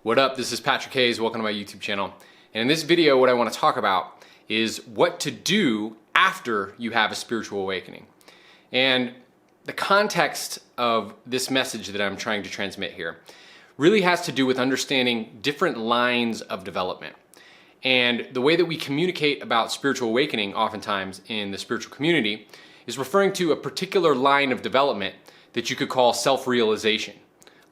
What up? This is Patrick Hayes. Welcome to my YouTube channel. And in this video, what I want to talk about is what to do after you have a spiritual awakening. And the context of this message that I'm trying to transmit here really has to do with understanding different lines of development. And the way that we communicate about spiritual awakening oftentimes in the spiritual community is referring to a particular line of development that you could call self-realization,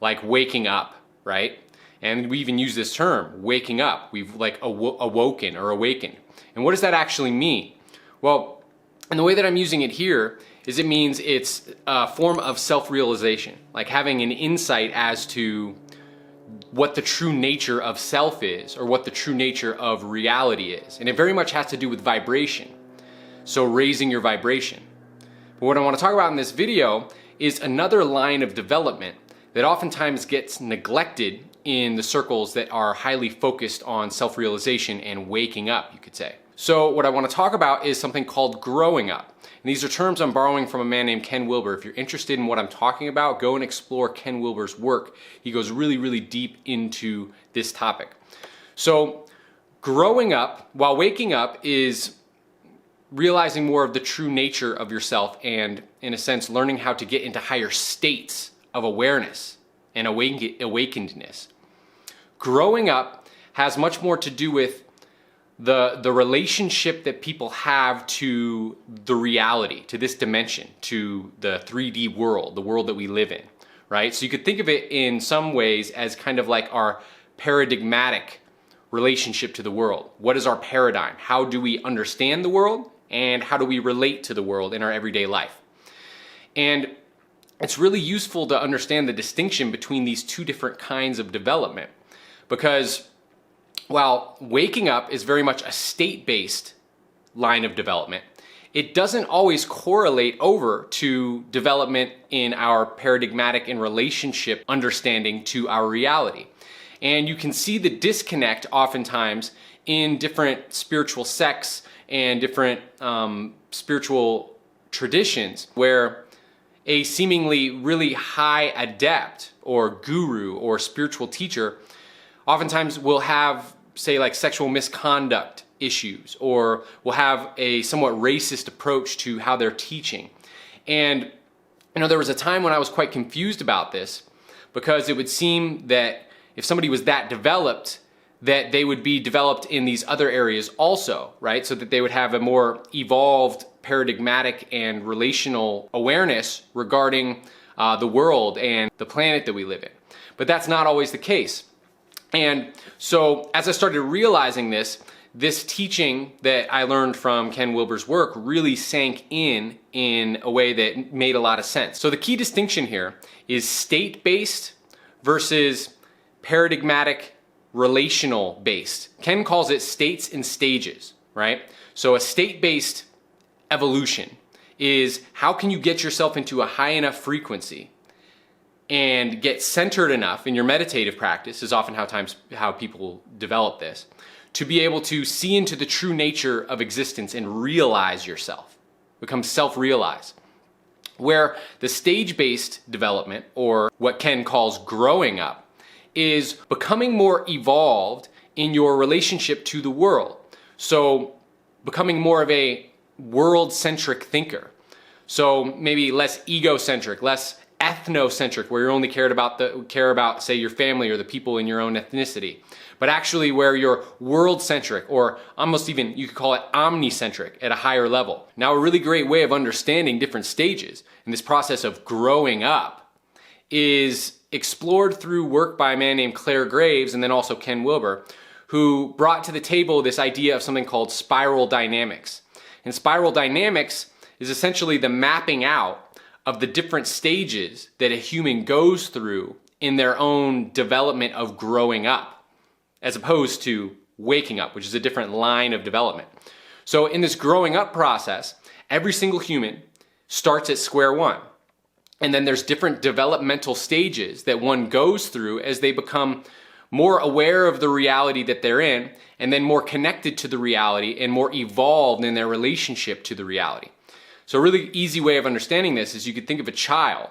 like waking up, right? And we even use this term, waking up. We've like awoken or awakened. And what does that actually mean? Well, and the way that I'm using it here is it means it's a form of self-realization, like having an insight as to what the true nature of self is or what the true nature of reality is. And it very much has to do with vibration. So raising your vibration. But what I want to talk about in this video is another line of development that oftentimes gets neglected in the circles that are highly focused on self-realization and waking up, you could say. So what I want to talk about is something called growing up. And these are terms I'm borrowing from a man named Ken Wilber. If you're interested in what I'm talking about, go and explore Ken Wilber's work. He goes really, really deep into this topic. So growing up while waking up is realizing more of the true nature of yourself and, in a sense, learning how to get into higher states of awareness and awakenedness. Growing up has much more to do with the relationship that people have to the reality, to this dimension, to the 3D world, the world that we live in, right? So you could think of it in some ways as kind of like our paradigmatic relationship to the world. What is our paradigm? How do we understand the world? And how do we relate to the world in our everyday life? And it's really useful to understand the distinction between these two different kinds of development, because while waking up is very much a state-based line of development, it doesn't always correlate over to development in our paradigmatic and relationship understanding to our reality. And you can see the disconnect oftentimes in different spiritual sects and different spiritual traditions where a seemingly really high adept or guru or spiritual teacher oftentimes will have, say, like sexual misconduct issues, or will have a somewhat racist approach to how they're teaching. And you know, there was a time when I was quite confused about this, because it would seem that if somebody was that developed, that they would be developed in these other areas also, right? So that they would have a more evolved paradigmatic and relational awareness regarding the world and the planet that we live in. But that's not always the case. And so as I started realizing this teaching that I learned from Ken Wilber's work really sank in a way that made a lot of sense. So the key distinction here is state-based versus paradigmatic relational based. Ken calls it states and stages, right? So a state-based evolution is how can you get yourself into a high enough frequency and get centered enough in your meditative practice, is often how people develop this, to be able to see into the true nature of existence and realize yourself, become self-realized. Where the stage-based development, or what Ken calls growing up, is becoming more evolved in your relationship to the world. So becoming more of a world-centric thinker. So maybe less egocentric, less ethnocentric, where you only care about, say, your family or the people in your own ethnicity. But actually where you're world-centric, or almost even, you could call it omnicentric at a higher level. Now, a really great way of understanding different stages in this process of growing up is explored through work by a man named Claire Graves and then also Ken Wilber, who brought to the table this idea of something called spiral dynamics. And spiral dynamics is essentially the mapping out of the different stages that a human goes through in their own development of growing up, as opposed to waking up, which is a different line of development. So in this growing up process, every single human starts at square one. And then there's different developmental stages that one goes through as they become more aware of the reality that they're in, and then more connected to the reality and more evolved in their relationship to the reality. So a really easy way of understanding this is you could think of a child.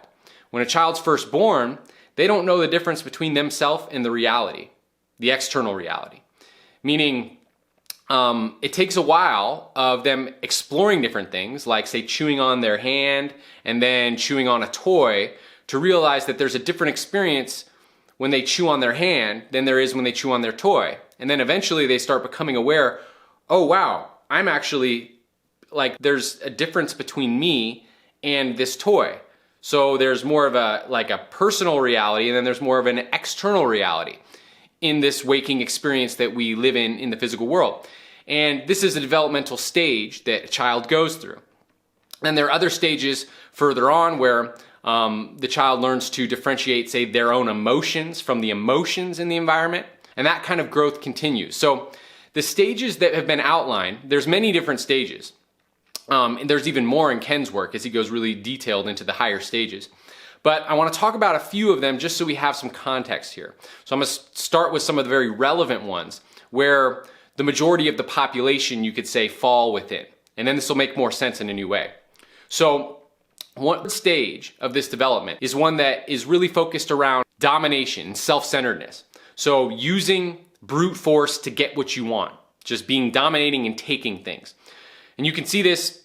When a child's first born, they don't know the difference between themselves and the reality. the external reality. Meaning, it takes a while of them exploring different things, like say chewing on their hand and then chewing on a toy, to realize that there's a different experience when they chew on their hand than there is when they chew on their toy. And then eventually they start becoming aware, oh wow, I'm actually, like, there's a difference between me and this toy. So there's more of a personal reality, and then there's more of an external reality in this waking experience that we live in the physical world. And this is a developmental stage that a child goes through. And there are other stages further on where the child learns to differentiate, say, their own emotions from the emotions in the environment, and that kind of growth continues. So the stages that have been outlined, there's many different stages. And there's even more in Ken's work as he goes really detailed into the higher stages. But I want to talk about a few of them just so we have some context here. So I'm going to start with some of the very relevant ones where the majority of the population, you could say, fall within. And then this will make more sense in a new way. So one stage of this development is one that is really focused around domination and self-centeredness. So using brute force to get what you want, just being dominating and taking things. And you can see this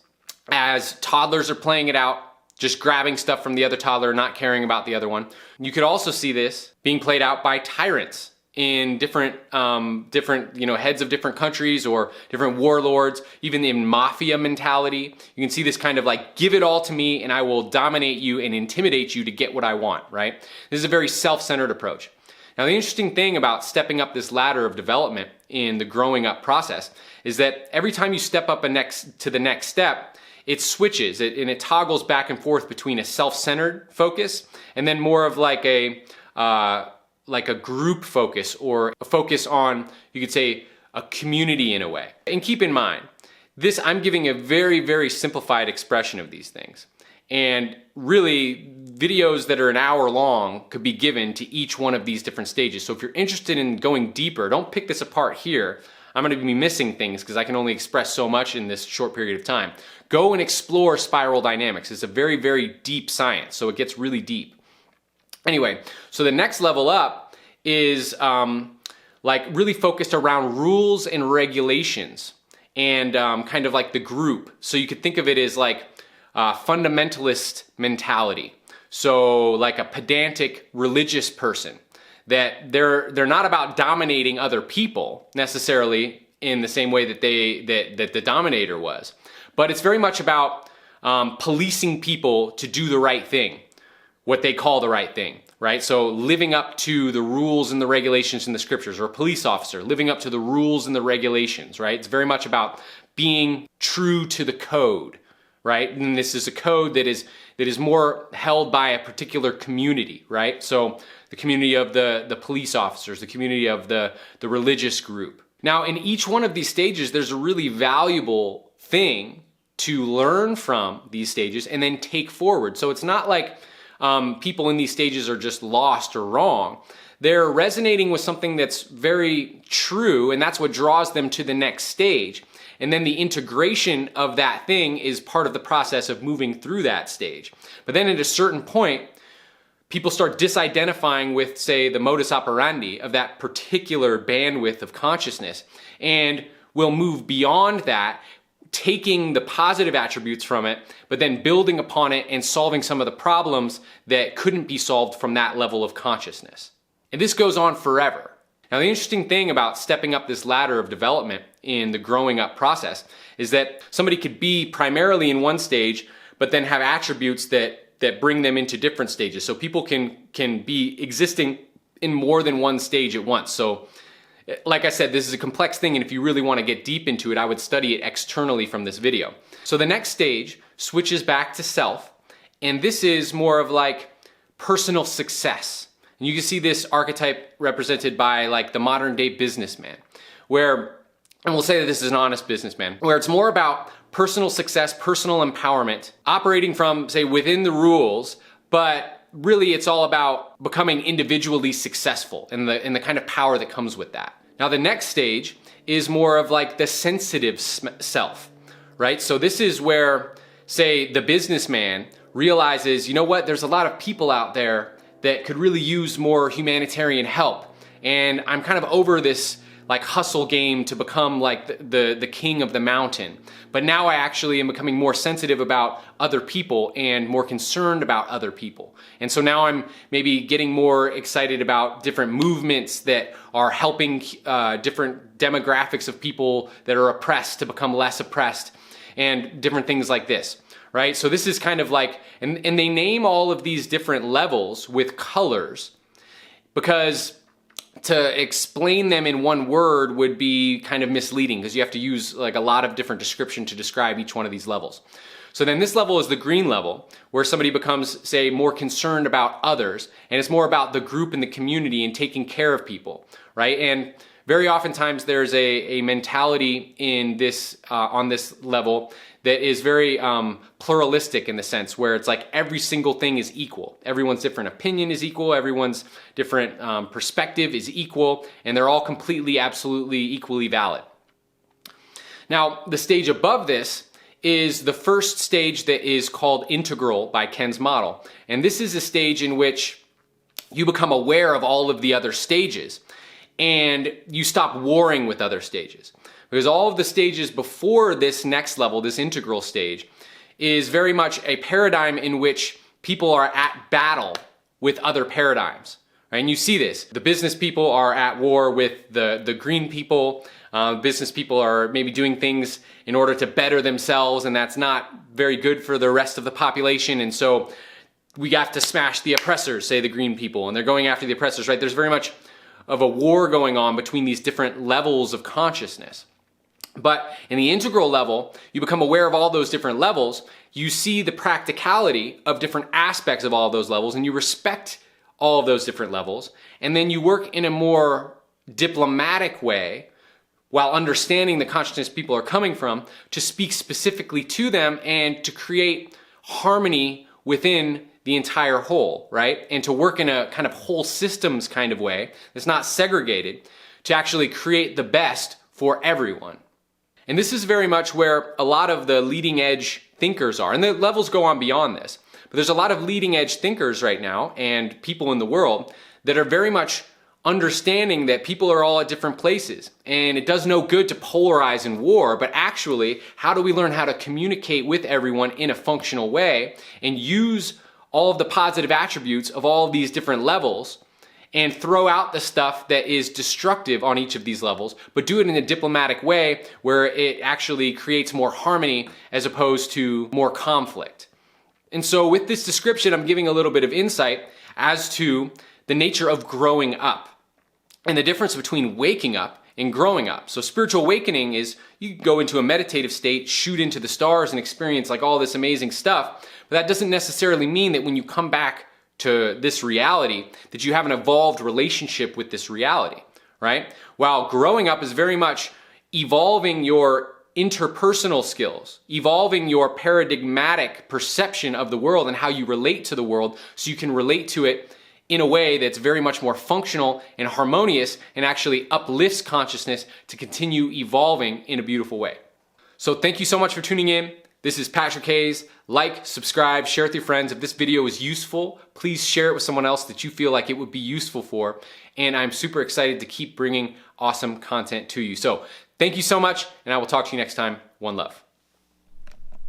as toddlers are playing it out, just grabbing stuff from the other toddler, not caring about the other one. You could also see this being played out by tyrants in different heads of different countries or different warlords, even in mafia mentality. You can see this kind of like, give it all to me and I will dominate you and intimidate you to get what I want, right? This is a very self-centered approach. Now, the interesting thing about stepping up this ladder of development in the growing up process is that every time you step up to the next step, it switches and it toggles back and forth between a self-centered focus and then more of like a group focus, or a focus on, you could say, a community in a way. And keep in mind, I'm giving a very, very simplified expression of these things. And really, videos that are an hour long could be given to each one of these different stages. So if you're interested in going deeper, don't pick this apart here. I'm going to be missing things because I can only express so much in this short period of time. Go and explore spiral dynamics. It's a very, very deep science, so it gets really deep. Anyway, so the next level up is like really focused around rules and regulations and kind of like the group. So you could think of it as like fundamentalist mentality. So like a pedantic religious person, that they're not about dominating other people necessarily in the same way that that the dominator was, but it's very much about policing people to do the right thing, what they call the right thing, right? So living up to the rules and the regulations in the scriptures, or a police officer living up to the rules and the regulations, right? It's very much about being true to the code, right? And this is a code that is more held by a particular community, right? So the community of the police officers, the community of the religious group. Now, in each one of these stages, there's a really valuable thing to learn from these stages and then take forward. So it's not like people in these stages are just lost or wrong. They're resonating with something that's very true, and that's what draws them to the next stage. And then the integration of that thing is part of the process of moving through that stage. But then at a certain point, people start disidentifying with, say, the modus operandi of that particular bandwidth of consciousness, and will move beyond that, taking the positive attributes from it, but then building upon it and solving some of the problems that couldn't be solved from that level of consciousness. And this goes on forever. Now, the interesting thing about stepping up this ladder of development in the growing up process is that somebody could be primarily in one stage, but then have attributes that bring them into different stages. So people can be existing in more than one stage at once. So like I said, this is a complex thing, and if you really want to get deep into it, I would study it externally from this video. So the next stage switches back to self, and this is more of like personal success. And you can see this archetype represented by like the modern day businessman, where, and we'll say that this is an honest businessman, where it's more about personal success, personal empowerment, operating from, say, within the rules, but really it's all about becoming individually successful and the kind of power that comes with that. Now the next stage is more of like the sensitive self, right? So this is where, say, the businessman realizes, you know what, there's a lot of people out there that could really use more humanitarian help. and I'm kind of over this like hustle game to become like the king of the mountain. But now I actually am becoming more sensitive about other people and more concerned about other people. And so now I'm maybe getting more excited about different movements that are helping different demographics of people that are oppressed to become less oppressed, and different things like this, right? So this is kind of like, and they name all of these different levels with colors, because to explain them in one word would be kind of misleading, because you have to use like a lot of different description to describe each one of these levels. So then this level is the green level, where somebody becomes, say, more concerned about others, and it's more about the group and the community and taking care of people, right? And very oftentimes there's a mentality in this on this level that is very pluralistic, in the sense where it's like every single thing is equal. Everyone's different opinion is equal. Everyone's different perspective is equal, and they're all completely, absolutely, equally valid. Now, the stage above this is the first stage that is called integral by Ken's model. And this is a stage in which you become aware of all of the other stages, and you stop warring with other stages. Because all of the stages before this next level, this integral stage, is very much a paradigm in which people are at battle with other paradigms. Right? And you see this. The business people are at war with the green people. Business people are maybe doing things in order to better themselves, and that's not very good for the rest of the population. And so we have to smash the oppressors, say the green people, and they're going after the oppressors, right? There's very much of a war going on between these different levels of consciousness. But in the integral level, you become aware of all those different levels, you see the practicality of different aspects of all of those levels, and you respect all of those different levels, and then you work in a more diplomatic way, while understanding the consciousness people are coming from, to speak specifically to them and to create harmony within the entire whole, right? And to work in a kind of whole systems kind of way that's not segregated, to actually create the best for everyone. And this is very much where a lot of the leading edge thinkers are. And the levels go on beyond this. But there's a lot of leading edge thinkers right now, and people in the world, that are very much understanding that people are all at different places. And it does no good to polarize in war, but actually, how do we learn how to communicate with everyone in a functional way and use all of the positive attributes of all of these different levels, and throw out the stuff that is destructive on each of these levels, but do it in a diplomatic way where it actually creates more harmony as opposed to more conflict. And so with this description, I'm giving a little bit of insight as to the nature of growing up and the difference between waking up and growing up. So spiritual awakening is you go into a meditative state, shoot into the stars, and experience like all this amazing stuff. But that doesn't necessarily mean that when you come back to this reality, that you have an evolved relationship with this reality, right? While growing up is very much evolving your interpersonal skills, evolving your paradigmatic perception of the world and how you relate to the world, so you can relate to it in a way that's very much more functional and harmonious, and actually uplifts consciousness to continue evolving in a beautiful way. So thank you so much for tuning in. This is Patrick Hayes. Like, subscribe, share with your friends. If this video is useful, please share it with someone else that you feel like it would be useful for. And I'm super excited to keep bringing awesome content to you. So thank you so much, and I will talk to you next time. One love.